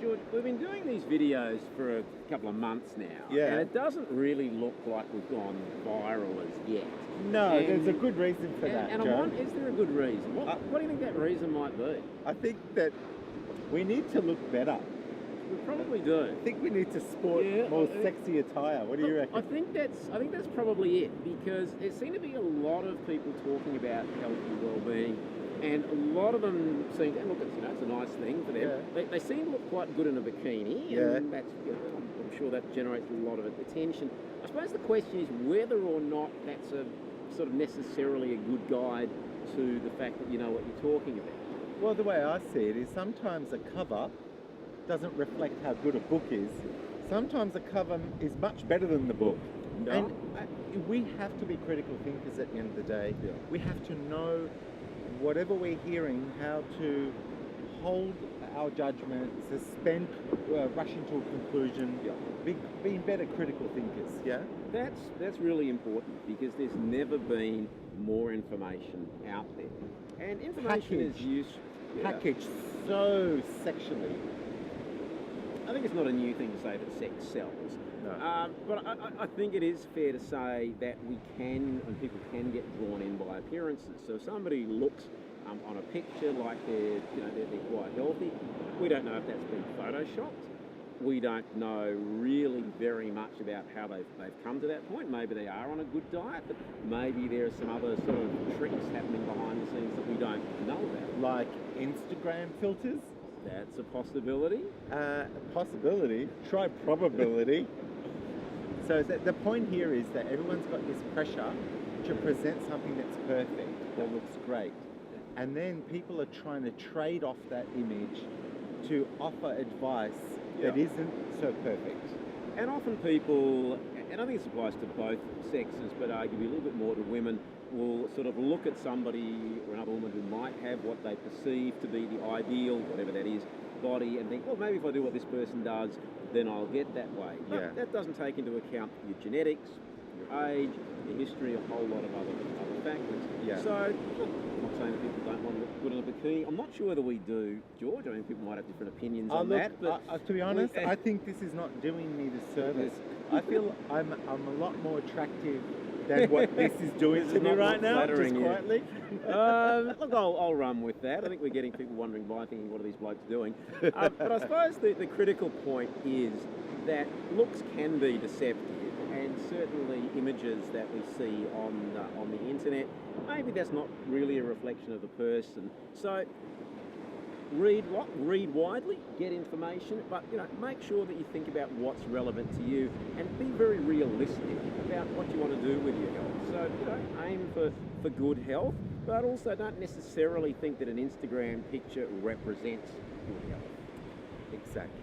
George, we've been doing these videos for a couple of months now, Yeah. and it doesn't really look like we've gone viral as yet. No, there's a good reason for that, And Joe. is there a good reason? What do you think that reason might be? I think that we need to look better. We probably do. I think we need to sport more sexy attire. What do you reckon? I think that's probably it, because there seem to be a lot of people talking about healthy well-being, and a lot of them seem to look. It's a nice thing for them. Yeah. They seem to look quite good in a bikini, and that's I'm sure that generates a lot of attention. I suppose the question is whether or not that's a sort of necessarily a good guide to the fact that you know what you're talking about. Well, the way I see it is sometimes a cover doesn't reflect how good a book is. Sometimes a cover is much better than the book. No. And we have to be critical thinkers at the end of the day. Yeah. We have to know whatever we're hearing, how to hold our judgment, suspend, rushing to a conclusion, being better critical thinkers, yeah? That's really important, because there's never been more information out there. And information is used... Packaged so sexually. I think it's not a new thing to say that sex sells. No. But I think it is fair to say that we can, and people can get drawn in by appearances. So if somebody looks on a picture like they're quite healthy, we don't know if that's been photoshopped. We don't know really very much about how they've come to that point. Maybe they are on a good diet, but maybe there are some other sort of tricks happening behind the scenes that we don't know about. Like Instagram filters? That's a possibility. Possibility? Try probability. So the point here is that everyone's got this pressure to present something that's perfect, that looks great. And then people are trying to trade off that image to offer advice that isn't so perfect. And often people, and I think this applies to both sexes, but arguably a little bit more to women, will sort of look at somebody or another woman who might have what they perceive to be the ideal, whatever that is, body, and think, well, maybe if I do what this person does, then I'll get that way. But that doesn't take into account your genetics, your age, your history, a whole lot of other factors. Yeah. So, I'm not saying that people don't want to look good in a bikini. I'm not sure whether we do, George. I mean, people might have different opinions on that. But to be honest, I think this is not doing me the service. I feel I'm a lot more attractive than what this is doing to me right now, just quietly. Look, I'll run with that. I think we're getting people wondering why, thinking, what are these blokes doing? But I suppose the critical point is that looks can be deceptive, and certainly images that we see on the internet, maybe that's not really a reflection of the person. So read widely, get information, but make sure that you think about what's relevant to you and be very realistic about what you want to do with your health. So aim for good health, but also don't necessarily think that an Instagram picture represents good health. Exactly.